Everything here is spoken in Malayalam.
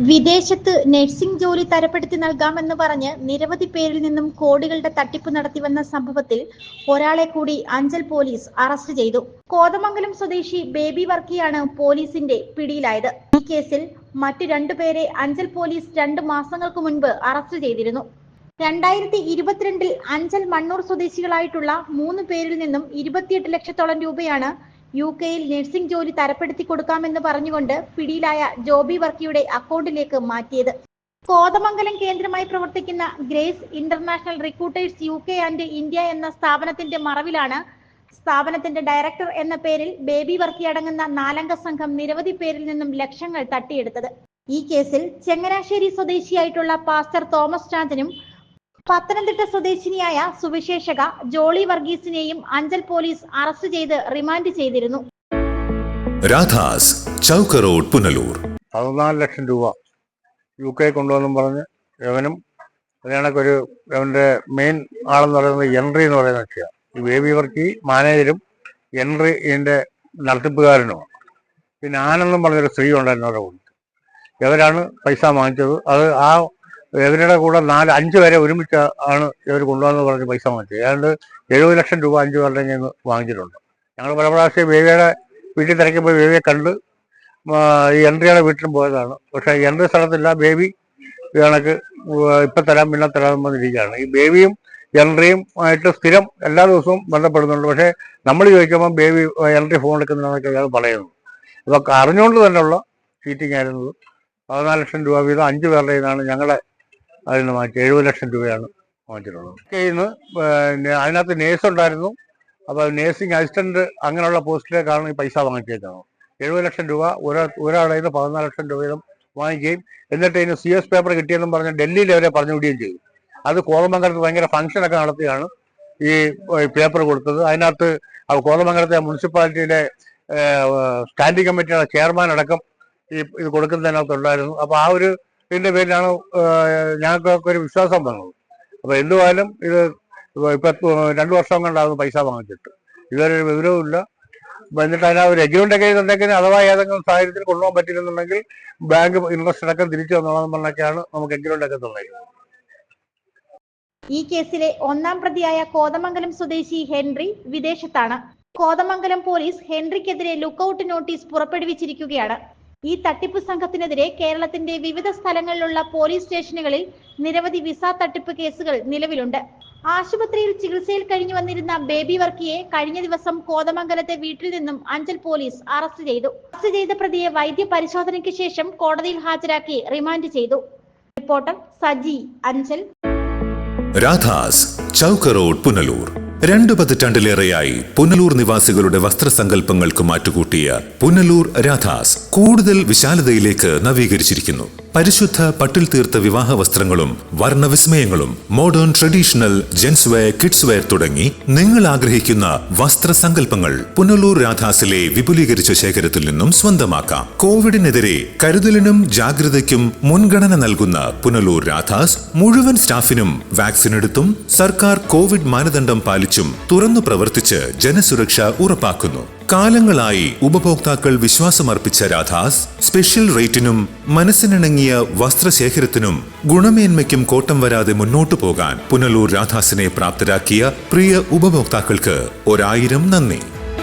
വിദേശത്ത് നഴ്സിംഗ് ജോലി തരപ്പെടുത്തി നൽകാമെന്ന് പറഞ്ഞ് നിരവധി പേരിൽ നിന്നും കോടികളുടെ തട്ടിപ്പ് നടത്തിവന്ന സംഭവത്തിൽ ഒരാളെ കൂടി അഞ്ചൽ പോലീസ് അറസ്റ്റ് ചെയ്തു. കോതമംഗലം സ്വദേശി ബേബി വർക്കിയാണ് പോലീസിന്റെ പിടിയിലായത്. ഈ കേസിൽ മറ്റു രണ്ടുപേരെ അഞ്ചൽ പോലീസ് 2 മാസങ്ങൾക്ക് മുൻപ് അറസ്റ്റ് ചെയ്തിരുന്നു. 2022 അഞ്ചൽ മണ്ണൂർ സ്വദേശികളായിട്ടുള്ള 3 പേരിൽ നിന്നും 28 ലക്ഷത്തോളം രൂപയാണ് UK-യിൽ നഴ്സിംഗ് ജോലി തരപ്പെടുത്തി കൊടുക്കാമെന്ന് പറഞ്ഞുകൊണ്ട് പിടിയിലായ ജോബി വർക്കിയുടെ അക്കൗണ്ടിലേക്ക് മാറ്റിയത്. കോതമംഗലം കേന്ദ്രമായി പ്രവർത്തിക്കുന്ന grace international recruiters UK and India എന്ന സ്ഥാപനത്തിന്റെ മറവിലാണ് സ്ഥാപനത്തിന്റെ ഡയറക്ടർ എന്ന പേരിൽ ബേബി വർക്കി അടങ്ങുന്ന 4-അംഗ സംഘം നിരവധി പേരിൽ നിന്നും ലക്ഷങ്ങൾ തട്ടിയെടുത്തത്. ഈ കേസിൽ ചങ്ങനാശ്ശേരി സ്വദേശിയായിട്ടുള്ള പാസ്റ്റർ തോമസ് ചാന്ദിനും പത്തനംതിട്ട സ്വദേശിനിയായ സുവിശേഷക ജോളി വർഗീസിനെയും അഞ്ചൽ പോലീസ് അറസ്റ്റ് ചെയ്ത് റിമാൻഡ് ചെയ്തിരുന്നു. രാധാസ് ചൗക്ക് റോഡ്, പുനലൂർ. 14 ലക്ഷം രൂപ UK കൊണ്ടുവന്നും പറഞ്ഞ് ഇവനും അതിനൊരു ഇവന്റെ മെയിൻ ആളെന്ന് പറയുന്നത് എൻട്രി എന്ന് പറയുന്ന കക്ഷിയാണ്. ഈ ബേബി വർക്കി മാനേജരും എൻട്രി ഇതിന്റെ നടത്തിപ്പുകാരനുമാണ്. പിന്നെ ആനെന്നും പറഞ്ഞൊരു സ്ത്രീ ഉണ്ടായിരുന്നു അവരുടെ കൂടെ. ഇവരാണ് പൈസ വാങ്ങിച്ചത്. അത് ഇവരുടെ കൂടെ 4-5 പേരെ ഒരുമിച്ച് ആണ് ഇവർ കൊണ്ടുവന്ന് പറഞ്ഞ് പൈസ വാങ്ങിച്ചത്. ഏതാണ്ട് 70 ലക്ഷം രൂപ 5 പേരുടെ നിന്ന് വാങ്ങിച്ചിട്ടുണ്ട്. ഞങ്ങൾ പല പ്രാവശ്യം ബേബിയുടെ വീട്ടിൽ തിരക്കുമ്പോൾ ബേബിയെ കണ്ട് ഈ എൻട്രിയുടെ വീട്ടിലും പോയതാണ്. പക്ഷേ എൻട്രി സ്ഥലത്തില്ല. ബേബി കണക്ക് ഇപ്പം തരാം പിന്നെ തരാമെന്ന് പറഞ്ഞിരിക്കുകയാണ്. ഈ ബേബിയും എൻട്രിയും ആയിട്ട് സ്ഥിരം എല്ലാ ദിവസവും ബന്ധപ്പെടുന്നുണ്ട്. പക്ഷേ നമ്മൾ ചോദിക്കുമ്പോൾ ബേബി എൻട്രി ഫോൺ എടുക്കുന്നതെന്നൊക്കെ അയാൾ പറയുന്നു. ഇതൊക്കെ അറിഞ്ഞുകൊണ്ട് തന്നെയുള്ള ചീറ്റിംഗ് ആയിരുന്നത്. 14 ലക്ഷം രൂപ വീതം 5 പേരുടെ നിന്നാണ് ഞങ്ങളെ അതിൽ നിന്ന് വാങ്ങിച്ചത്. 70 ലക്ഷം രൂപയാണ് വാങ്ങിച്ചിട്ടുള്ളത്. അതിനകത്ത് നേഴ്സ് ഉണ്ടായിരുന്നു. അപ്പോൾ നേഴ്സിംഗ് അസിസ്റ്റന്റ് അങ്ങനെയുള്ള പോസ്റ്റിലേക്കാണ് ഈ പൈസ വാങ്ങിച്ചേക്കുന്നത്. 70 ലക്ഷം രൂപ ഒരാളെ നിന്ന് 14 ലക്ഷം രൂപ വീതം വാങ്ങിക്കുകയും എന്നിട്ട് ഇതിന് CS പേപ്പർ കിട്ടിയെന്നും പറഞ്ഞ് ഡൽഹിയിൽ അവരെ പറഞ്ഞു വിടുകയും ചെയ്തു. അത് കോതമംഗലത്ത് ഭയങ്കര ഫംഗ്ഷനൊക്കെ നടത്തിയാണ് ഈ പേപ്പർ കൊടുത്തത്. അതിനകത്ത് കോതമംഗലത്തെ മുനിസിപ്പാലിറ്റിയിലെ സ്റ്റാൻഡിംഗ് കമ്മിറ്റിയുടെ ചെയർമാൻ അടക്കം ഇത് കൊടുക്കുന്നതിനകത്തുണ്ടായിരുന്നു. അപ്പോൾ ഇതിന്റെ പേരിലാണ് ഞങ്ങൾക്കൊക്കെ ഒരു വിശ്വാസം വന്നത്. അപ്പോൾ എന്തുവായാലും ഇത് ഇപ്പം 2 വർഷം കൊണ്ടാകുന്നു പൈസ വാങ്ങിച്ചിട്ട്. ഇതൊരു വിവരവും ഇല്ല. എന്നിട്ട് ഒരു എഗ്രിമെന്റ് ഒക്കെ ഉണ്ടെങ്കിൽ അഥവാ ഏതെങ്കിലും സാഹചര്യത്തിൽ കൊണ്ടുപോകാൻ പറ്റില്ലെന്നുണ്ടെങ്കിൽ ബാങ്ക് ഇൻട്രസ്റ്റ് അടക്കം തിരിച്ചു തന്നോളാം പറഞ്ഞൊക്കെയാണ് നമുക്ക് എഗ്രിമെന്റ് ഒക്കെ തന്നിരിക്കുന്നത്. ഈ കേസിലെ 1-ാം പ്രതിയായ കോതമംഗലം സ്വദേശി ഹെൻറി വിദേശത്താണ്. കോതമംഗലം പോലീസ് ഹെൻറിക്കെതിരെ ലുക്കൌട്ട് നോട്ടീസ് പുറപ്പെടുവിച്ചിരിക്കുകയാണ്. ഈ തട്ടിപ്പ് സംഘത്തിനെതിരെ കേരളത്തിന്റെ വിവിധ സ്ഥലങ്ങളിലുള്ള പോലീസ് സ്റ്റേഷനുകളിൽ നിരവധി വിസ തട്ടിപ്പ് കേസുകൾ നിലവിലുണ്ട്. ആശുപത്രിയിൽ ചികിത്സയിൽ കഴിഞ്ഞു വന്നിരുന്ന ബേബി വർക്കിയെ കഴിഞ്ഞ ദിവസം കോതമംഗലത്തെ വീട്ടിൽ നിന്നും അഞ്ചൽ പോലീസ് അറസ്റ്റ് ചെയ്തു. അറസ്റ്റ് ചെയ്ത പ്രതിയെ വൈദ്യ പരിശോധനയ്ക്ക് ശേഷം കോടതിയിൽ ഹാജരാക്കി റിമാൻഡ് ചെയ്തു. റിപ്പോർട്ടർ സജി, അഞ്ചൽ. രാധാസ് ചൗക്ക് റോഡ്, പുനലൂർ. 2 പതിറ്റാണ്ടിലേറെയായി പുനലൂർ നിവാസികളുടെ വസ്ത്രസങ്കല്പങ്ങൾക്ക് മാറ്റുകൂട്ടിയ പുനലൂർ രാധാസ് കൂടുതൽ വിശാലതയിലേക്ക് നവീകരിച്ചിരിക്കുന്നു. പരിശുദ്ധ പട്ടിൽ തീർത്ത വിവാഹ വസ്ത്രങ്ങളും വർണ്ണവിസ്മയങ്ങളും modern traditional gents wear, kids wear തുടങ്ങി നിങ്ങൾ ആഗ്രഹിക്കുന്ന വസ്ത്രസങ്കല്പങ്ങൾ പുനലൂർ രാധാസിലെ വിപുലീകരിച്ച ശേഖരത്തിൽ നിന്നും സ്വന്തമാക്കാം. കോവിഡിനെതിരെ കരുതലിനും ജാഗ്രതയ്ക്കും മുൻഗണന നൽകുന്ന പുനലൂർ രാധാസ് മുഴുവൻ സ്റ്റാഫിനും വാക്സിൻ എടുത്തും സർക്കാർ കോവിഡ് മാനദണ്ഡം പാലിച്ചും തുറന്നു പ്രവർത്തിച്ച് ജനസുരക്ഷ ഉറപ്പാക്കുന്നു. കാലങ്ങളായി ഉപഭോക്താക്കൾ വിശ്വാസമർപ്പിച്ച രാധാസ് സ്പെഷ്യൽ റേറ്റിനും മനസ്സിനിണങ്ങിയ വസ്ത്രശേഖരത്തിനും ഗുണമേന്മയ്ക്കും കോട്ടം വരാതെ മുന്നോട്ടു പോകാൻ പുനലൂർ രാധാസിനെ പ്രാപ്തരാക്കിയ പ്രിയ ഉപഭോക്താക്കൾക്ക് 1000 നന്ദി.